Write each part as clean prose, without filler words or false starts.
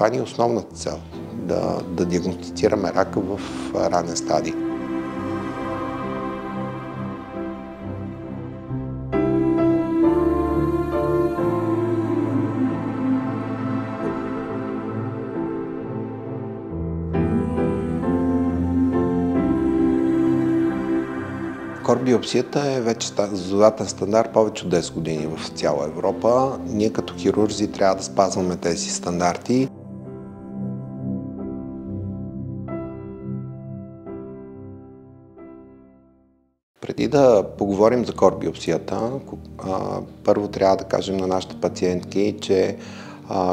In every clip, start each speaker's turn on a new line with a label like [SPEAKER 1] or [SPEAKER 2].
[SPEAKER 1] Това ни е основната цел – да диагностицираме рака в ранен стадий. Кор-биопсията е вече златен стандарт повече от 10 години в цяла Европа. Ние като хирурзи трябва да спазваме тези стандарти. Преди да поговорим за кор-биопсията, първо трябва да кажем на нашите пациентки, че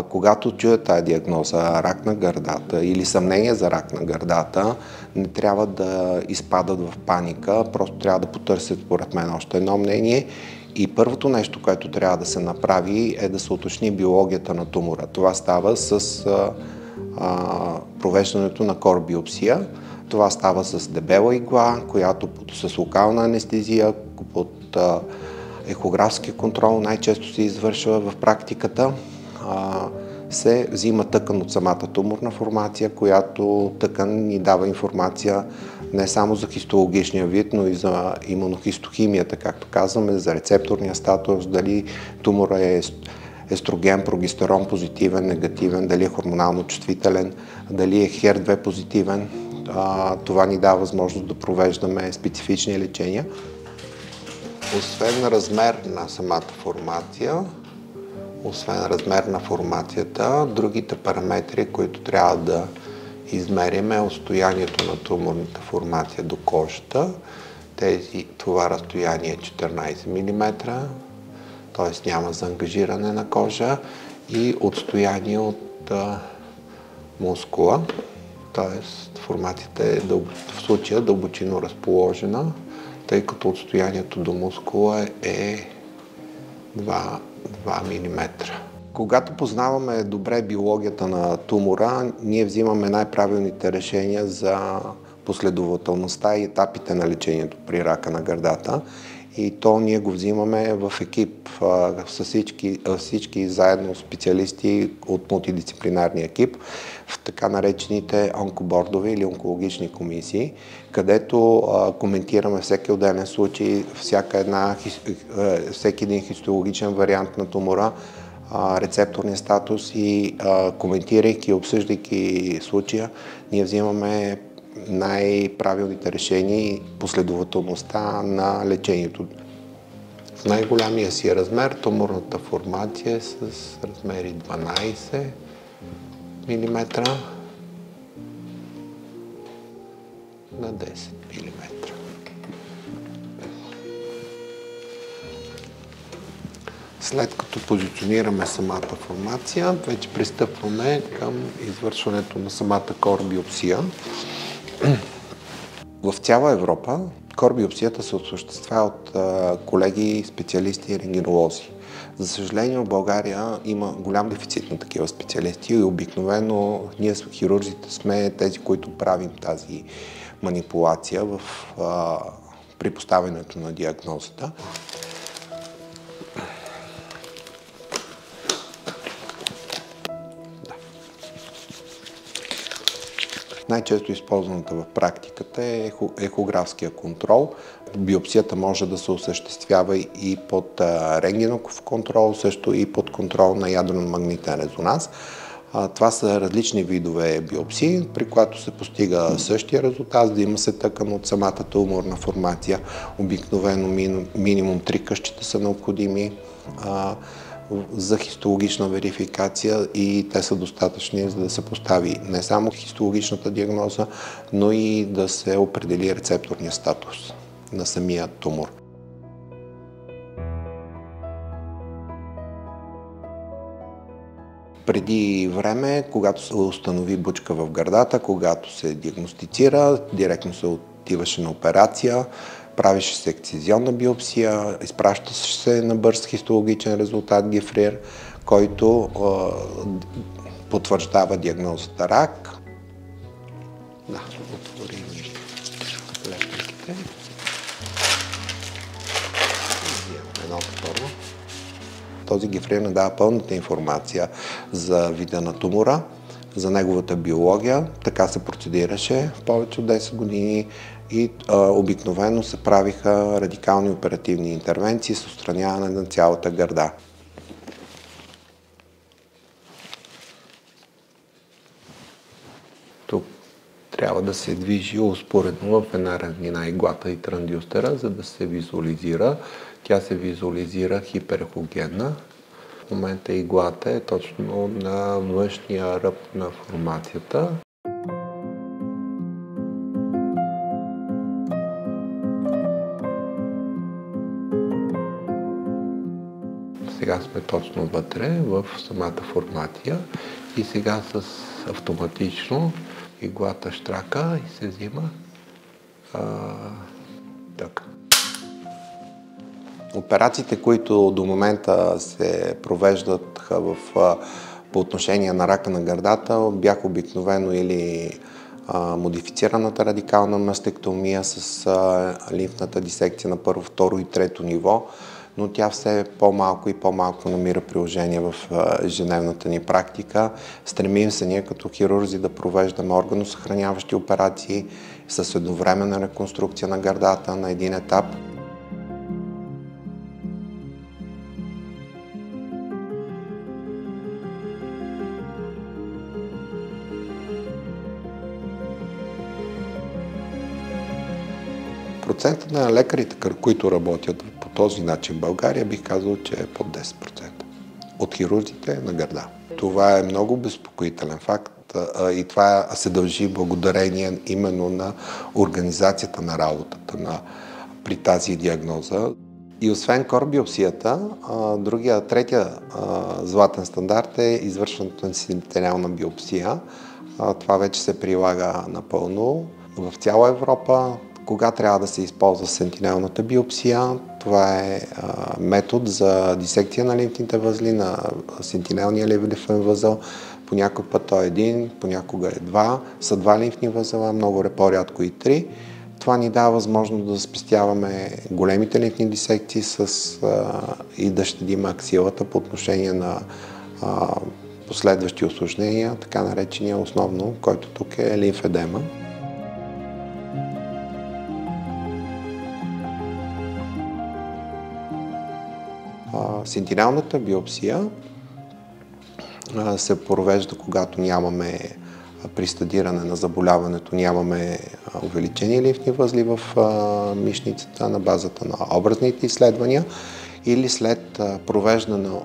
[SPEAKER 1] когато чуят тази диагноза рак на гърдата или съмнение за рак на гърдата, не трябва да изпадат в паника, просто трябва да потърсят, според мен, още едно мнение. И първото нещо, което трябва да се направи, е да се уточни биологията на тумора. Това става с провеждането на кор-биопсия. Това става с дебела игла, която с локална анестезия, под ехографски контрол най-често се извършва в практиката. Се взима тъкан от самата туморна формация, която тъкан ни дава информация не само за хистологичния вид, но и за имунохистохимията, както казваме, за рецепторния статус, дали тумора е естроген, прогестерон позитивен, негативен, дали е хормонално чувствителен, дали е HER2 позитивен. Това ни дава възможност да провеждаме специфични лечения. Освен размер на самата формация, освен размер на формацията, другите параметри, които трябва да измерим, е отстоянието на туморната формация до кожата. Това разстояние е 14 мм, т.е. няма заангажиране на кожа, и отстояние от мускула, т.е. формацията е в случая дълбочинно разположена, тъй като отстоянието до мускула е 2 мм. Когато познаваме добре биологията на тумора, ние взимаме най-правилните решения за последователността и етапите на лечението при рака на гърдата. И то ние го взимаме в екип с всички заедно специалисти от мултидисциплинарния екип в така наречените онкобордове или онкологични комисии, където коментираме всеки отделен случай, всеки един хистологичен вариант на тумора, рецепторния статус, и коментирайки и обсъждайки случая, ние взимаме най-правилните решения и последователността на лечението. В най-голямия си размер туморната формация е с размери 12 мм на 10 мм. След като позиционираме самата формация, вече пристъпваме към извършването на самата кор-биопсия. В цяла Европа кор-биопсията се осъществява от колеги, специалисти и рентгенолози. За съжаление, в България има голям дефицит на такива специалисти и обикновено ние хирурзите сме тези, които правим тази манипулация при поставянето на диагнозата. Най-често използваната в практиката е ехографския контрол. Биопсията може да се осъществява и под рентгенов контрол, също и под контрол на ядрено-магнитен резонанс. Това са различни видове биопсии, при които се постига същия резултат, да има се тъкан от самата туморна формация. Обикновено минимум 3 къщите са необходими за хистологична верификация и те са достатъчни, за да се постави не само хистологичната диагноза, но и да се определи рецепторния статус на самия тумор. Преди време, когато се установи бучка в гърдата, когато се диагностицира, директно се отиваше на операция, правеше се ексцизионна биопсия, изпращаше се на бърз хистологичен резултат Гефрир, който потвърждава диагнозата рак. Да, отворим лепниките. Едното първо. Този Гефрир не дава пълната информация за вида на тумора. за неговата биология. Така се процедираше повече от 10 години и обикновено се правиха радикални оперативни интервенции с отстраняване на цялата гърда. Тук трябва да се движи успоредно в една равнина иглата и трансдюстера, за да се визуализира. Тя се визуализира хиперехогенна. В момента иглата е точно на външния ръб на формацията. Сега сме точно вътре в самата формация и сега с автоматично иглата щрака и се взима така. Операциите, които до момента се провеждат по отношение на рака на гърдата, бяха обикновено или модифицираната радикална мастектомия с лимфната дисекция на първо, второ и трето ниво, но тя все по-малко и по-малко намира приложение в ежедневната ни практика. Стремим се ние като хирурзи да провеждаме органосъхраняващи операции с едновременна реконструкция на гърдата на един етап. Процентът на лекарите, които работят по този начин в България, бих казал, че е под 10% от хирурзите на гърда. Това е много безпокоителен факт и това се дължи благодарение именно на организацията на работата при тази диагноза. И освен корбиопсията, третия златен стандарт е извършването на сентинелна биопсия. Това вече се прилага напълно в цяла Европа. Кога трябва да се използва сентинелната биопсия? Това е метод за дисекция на лимфните възли, на сентинелния лимфен възел. По някой път той е един, понякога е два, са два лимфни възела, много по-рядко и три. Това ни дава възможност да спестяваме големите лимфни дисекции и да щадим аксилата по отношение на последващи усложнения, така наречения основно, който тук е лимфедема. Сентинелната биопсия се провежда, когато нямаме при стадиране на заболяването, нямаме увеличени лимфни възли в мишницата на базата на образните изследвания или след провеждане на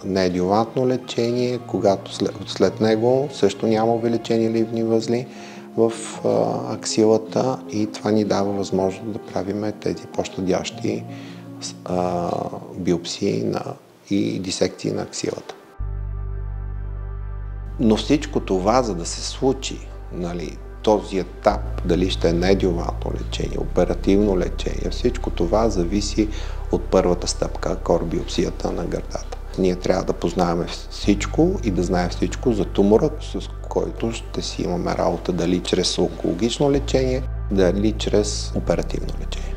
[SPEAKER 1] неадювантно лечение, когато след него също няма увеличени лимфни възли в аксилата и това ни дава възможност да правим тези по-щадящи биопсии и дисекции на аксилата. Но всичко това, за да се случи, този етап, дали ще е неадювантно лечение, оперативно лечение, всичко това зависи от първата стъпка, корбиопсията на гърдата. Ние трябва да познаваме всичко и да знаем всичко за тумора, с който ще си имаме работа, дали чрез онкологично лечение, дали чрез оперативно лечение.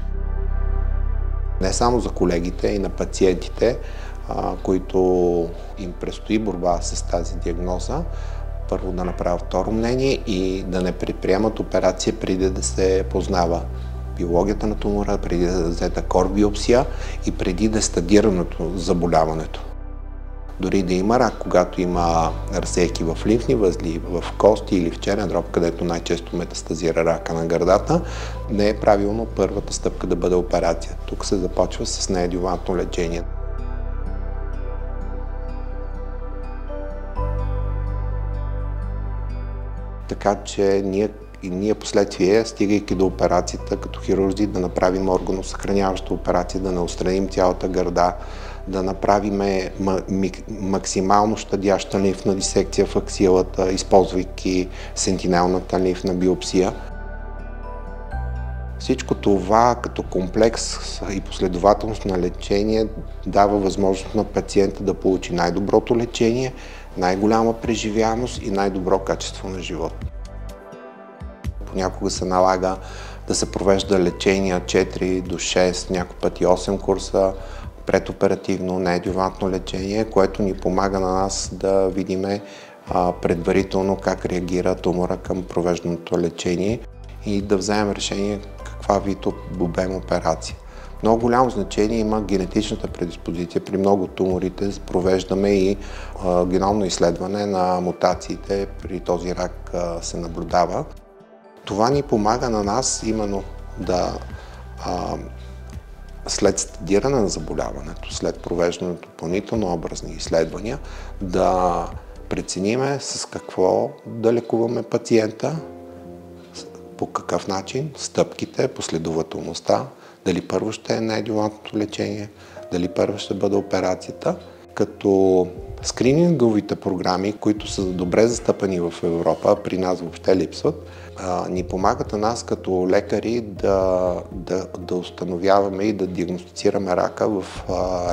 [SPEAKER 1] Не само за колегите и на пациентите, които им предстои борба с тази диагноза, първо да направят второ мнение и да не предприемат операция преди да се познава биологията на тумора, преди да е взета корбиопсия и преди да е стадираното заболяването. Дори да има рак, когато има разсейки в лимфни възли, в кости или в черен дроб, където най-често метастазира рака на гърдата, не е правилно първата стъпка да бъде операция. Тук се започва с неадювантно лечение. Така че ние последствие, стигайки до операцията, като хирурзи, да направим органосъхраняваща операция, да не отстраним цялата гърда, да направим максимално щадяща лимфна дисекция в аксилата, използвайки сентинелната лимфна биопсия. Всичко това като комплекс и последователност на лечение дава възможност на пациента да получи най-доброто лечение, най-голяма преживяемост и най-добро качество на живот. Понякога се налага да се провежда лечение 4 до 6, някой пъти 8 курса, предоперативно, неадювантно лечение, което ни помага на нас да видим предварително как реагира тумора към провежданото лечение и да вземем решение каква вид обем операция. Много голямо значение има генетичната предиспозиция. При много туморите провеждаме и геномно изследване на мутациите. При този рак се наблюдава. Това ни помага на нас именно да след стадиране на заболяването, след провеждане на допълнително образни изследвания, да прецениме с какво да лекуваме пациента, по какъв начин, стъпките, последователността, дали първо ще е неадювантното лечение, дали първо ще бъде операцията, като скрининговите програми, които са добре застъпени в Европа, при нас въобще липсват, ни помагат на нас като лекари да установяваме и да диагностицираме рака в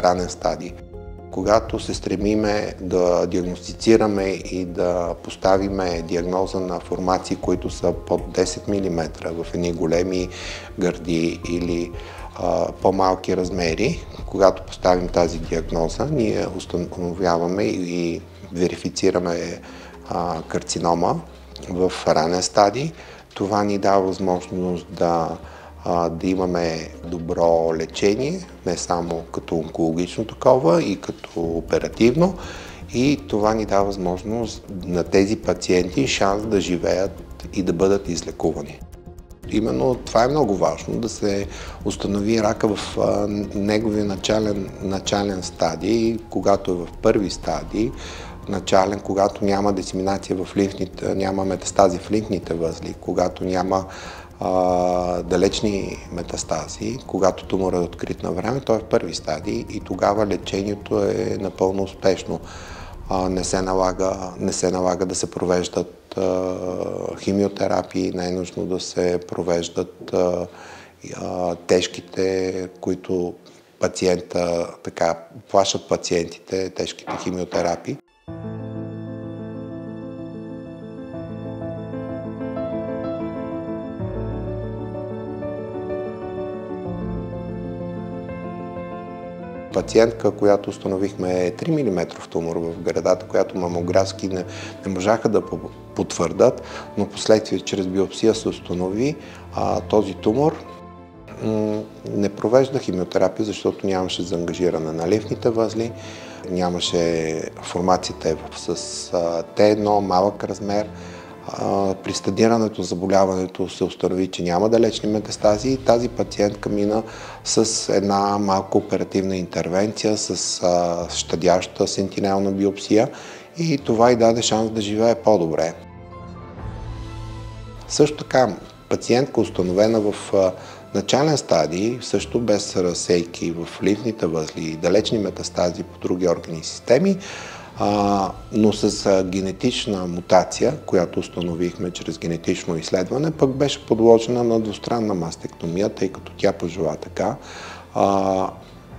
[SPEAKER 1] ранен стадий. Когато се стремиме да диагностицираме и да поставиме диагноза на формации, които са под 10 мм в едни големи гърди или по-малки размери, когато поставим тази диагноза, ние установяваме и верифицираме карцинома в ранен стадий. Това ни дава възможност да имаме добро лечение, не само като онкологично такова и като оперативно. И това ни дава възможност на тези пациенти шанс да живеят и да бъдат излекувани. Именно това е много важно, да се установи рака в неговия начален стадий, когато е в първи стадий, начален, когато няма дисеминация в лимфните, няма метастази в лимфните възли, когато няма далечни метастази, когато туморът е открит на време, той е в първи стадий и тогава лечението е напълно успешно. Не се налага да се провеждат химиотерапии, не е нужно да се провеждат тежките, които пациента, плашат пациентите, тежките химиотерапии. Пациентка, която установихме 3 мм тумор в гредата, която мамографски не можаха да потвърдат, но последствие чрез биопсия се установи този тумор. Не провежда химиотерапия, защото нямаше заангажиране на лимфните възли, нямаше формацията с Т1, малък размер. При стадирането заболяването се установи, че няма далечни метастази и тази пациентка мина с една малко оперативна интервенция, с щадяща сентинелна биопсия и това й даде шанс да живее по-добре. Също така, пациентка установена в начален стадий, също без разсейки в лимфните възли и далечни метастази по други органи и системи, но с генетична мутация, която установихме чрез генетично изследване, пък беше подложена на двустранна мастектомия, тъй като тя пожела така.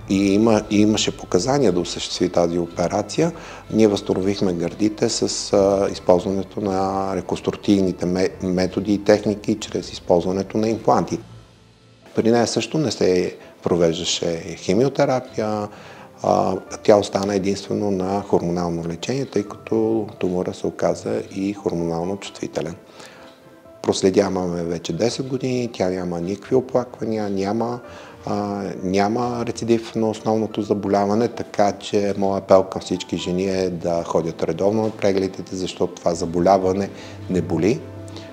[SPEAKER 1] И имаше показания да осъществи тази операция. Ние възстановихме гърдите с използването на реконструктивните методи и техники чрез използването на импланти. При нея също не се провеждаше химиотерапия, тя остана единствено на хормонално лечение, тъй като тумора се оказа и хормонално чувствителен. Проследяваме вече 10 години, тя няма никакви оплаквания, няма рецидив на основното заболяване, така че моят апел към всички жени е да ходят редовно на прегледите, защото това заболяване не боли,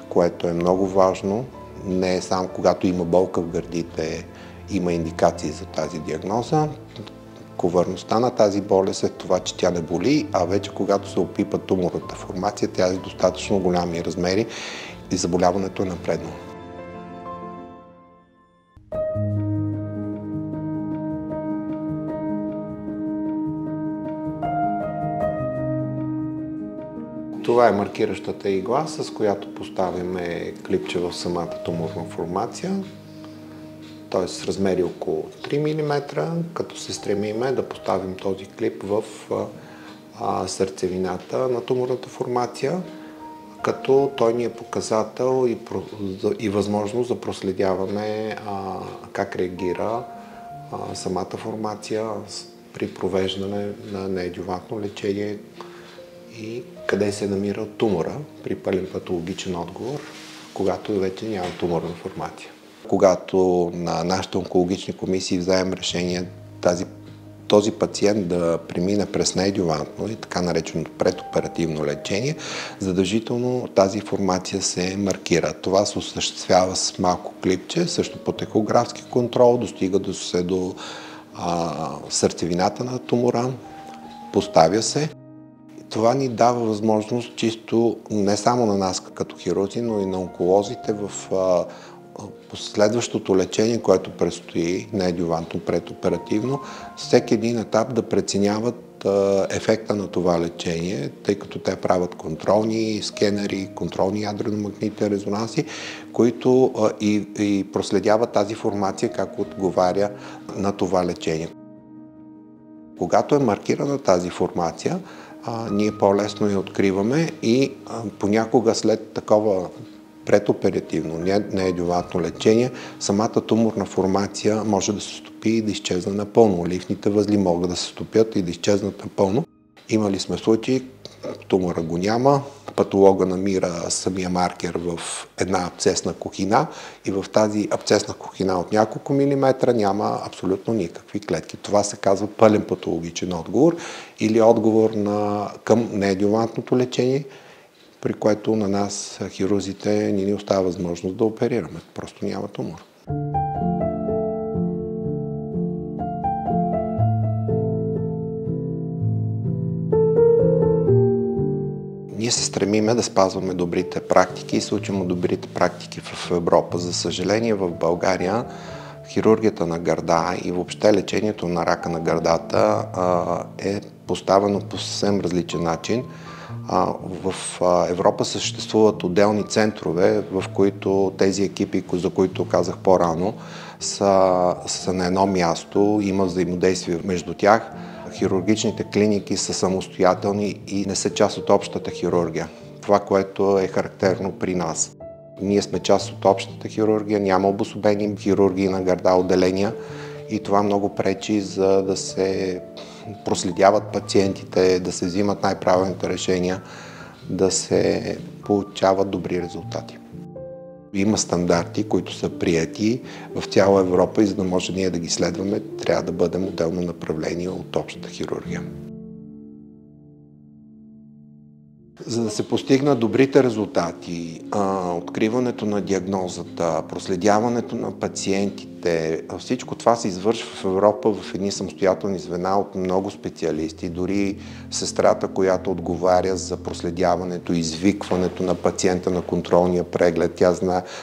[SPEAKER 1] което е много важно. Не е само когато има болка в гърдите, има индикации за тази диагноза. Коварността на тази болест е това, че тя не боли, а вече когато се опипа туморната формация, тя е достатъчно голями размери и заболяването е напреднало. Това е маркиращата игла, с която поставяме клипче в самата туморна формация, т.е. с размери около 3 мм, като се стремиме да поставим този клип в сърцевината на туморната формация, като той ни е показател и възможност да проследяваме как реагира самата формация при провеждане на неадювантно лечение и къде се намира тумора при пълен патологичен отговор, когато вече няма туморна формация. Когато на нашите онкологични комисии вземем решение този пациент да премине през неадювантно и така нареченото предоперативно лечение, задължително тази формация се маркира. Това се осъществява с малко клипче, също по ехографски контрол, достига се до сърцевината на тумора, поставя се. Това ни дава възможност чисто не само на нас като хирурзи, но и на онколозите в последващото лечение, което предстои, неадювантно, предоперативно, всеки един етап да преценяват ефекта на това лечение, тъй като те правят контролни скенери, контролни ядрено-магнитни резонанси, които и проследяват тази формация как отговаря на това лечение. Когато е маркирана тази формация, ние по-лесно я откриваме и понякога след такова предоперативно, неадювантно лечение, самата туморна формация може да се стопи и да изчезне напълно. Лимфните възли могат да се стопят и да изчезнат напълно. Имали сме случаи, тумора го няма, патолога намира самия маркер в една абсцесна кухина и в тази абсцесна кухина от няколко милиметра няма абсолютно никакви клетки. Това се казва пълен патологичен отговор или отговор към неадювантното лечение, при което на нас, хирурзите, ни остава възможност да оперираме. Просто няма тумор. Ние се стремиме да спазваме добрите практики и се учим от добрите практики в Европа. За съжаление, в България хирургията на гърда и въобще лечението на рака на гърдата е поставено по съвсем различен начин. В Европа съществуват отделни центрове, в които тези екипи, за които казах по-рано, са на едно място, има взаимодействие между тях. Хирургичните клиники са самостоятелни и не са част от общата хирургия. Това, което е характерно при нас. Ние сме част от общата хирургия, няма обособени хирургии на гърда отделения и това много пречи за да се проследяват пациентите, да се взимат най-правилните решения, да се получават добри резултати. Има стандарти, които са приети в цяла Европа и за да може ние да ги следваме, трябва да бъдем отделно направление от общата хирургия. За да се постигнат добрите резултати, откриването на диагнозата, проследяването на пациентите, всичко това се извършва в Европа в едни самостоятелни звена от много специалисти. Дори сестрата, която отговаря за проследяването и извикването на пациента на контролния преглед, тя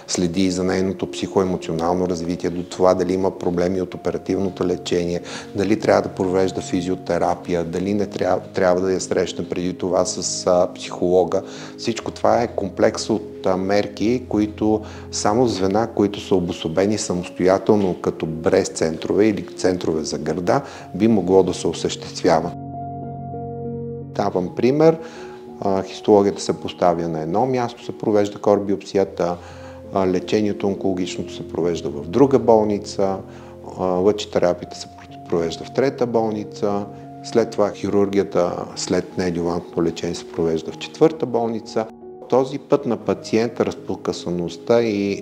[SPEAKER 1] следи и за нейното психоемоционално развитие, до това дали има проблеми от оперативното лечение, дали трябва да провежда физиотерапия, дали не трябва да я срещне преди това с психолога. Всичко това е комплекс от мерки, които само звена, които са обособени самостоятелно като БРЕС центрове или центрове за гърда, би могло да се осъществява. Давам пример. Хистологията се поставя на едно място, се провежда корбиопсията, лечението онкологичното се провежда в друга болница, лъчетерапията се провежда в трета болница, след това хирургията след неадювантно лечение се провежда в четвърта болница. Този път на пациента, разпокъсаността и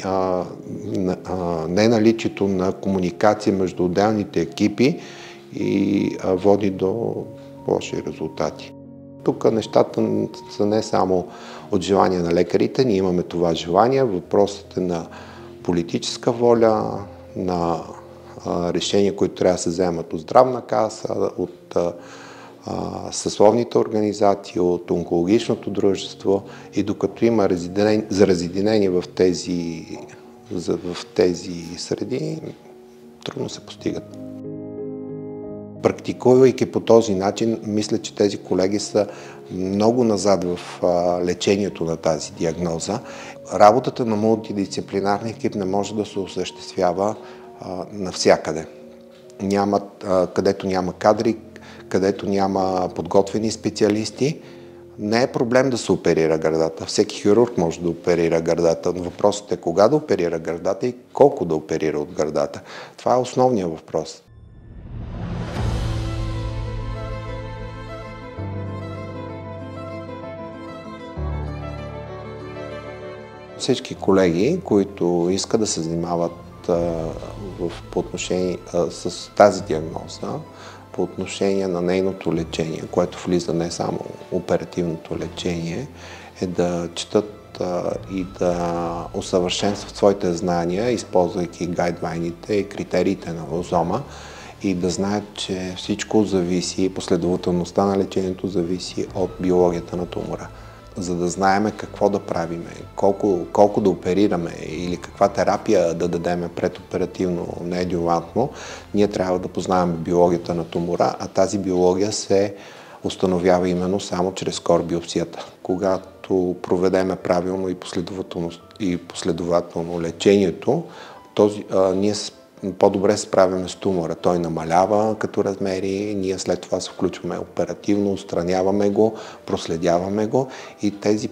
[SPEAKER 1] неналичието на комуникация между отделните екипи и води до лоши резултати. Тук нещата са не само от желание на лекарите, ние имаме това желание, въпросът е на политическа воля, на решения, които трябва да се вземат от здравна каса, от съсловните организации, от онкологичното дружество и докато има разединение в тези среди, трудно се постигат. Практикувайки по този начин, мисля, че тези колеги са много назад в лечението на тази диагноза. Работата на мултидисциплинарния екип не може да се осъществява навсякъде. Където няма кадри, където няма подготвени специалисти, не е проблем да се оперира гърдата. Всеки хирург може да оперира гърдата, но въпросът е кога да оперира гърдата и колко да оперира от гърдата. Това е основният въпрос. всички колеги, които искат да се занимават по отношение с тази диагноза, по отношение на нейното лечение, което влиза не само оперативното лечение, е да четат и да усъвършенстват своите знания, използвайки гайдлайните и критериите на ОЗОМа, и да знаят, че всичко зависи, последователността на лечението зависи от биологията на тумора. За да знаем какво да правиме, колко да оперираме или каква терапия да дадем предоперативно, неадювантно, ние трябва да познаваме биологията на тумора, а тази биология се установява именно само чрез кор-биопсията. Когато проведеме правилно и последователно лечението, ние по-добре се справяме с тумора. Той намалява като размери, ние след това се включваме оперативно, отстраняваме го, проследяваме го и тези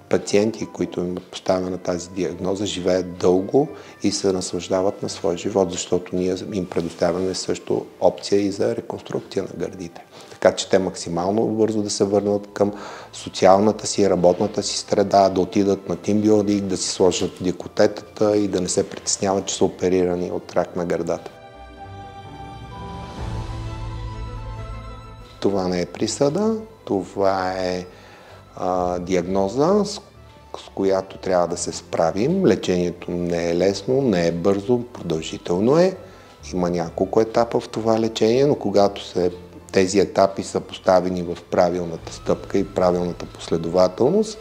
[SPEAKER 1] пациенти, които имат поставена тази диагноза, живеят дълго и се наслаждават на своя живот, защото ние им предоставяме също опция и за реконструкция на гърдите. Така че те максимално бързо да се върнат към социалната си, работната си среда, да отидат на тимбилдинг, да си сложат дикотетата и да не се притесняват, че са оперирани от рак на гърдата. Това не е присъда, това е диагноза, с която трябва да се справим. Лечението не е лесно, не е бързо, продължително е. Има няколко етапа в това лечение, но когато тези етапи са поставени в правилната стъпка и правилната последователност,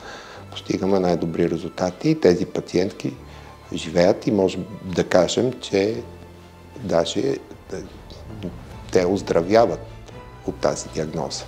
[SPEAKER 1] постигаме най-добри резултати и тези пациентки живеят и можем да кажем, че даже те оздравяват от тази диагноза.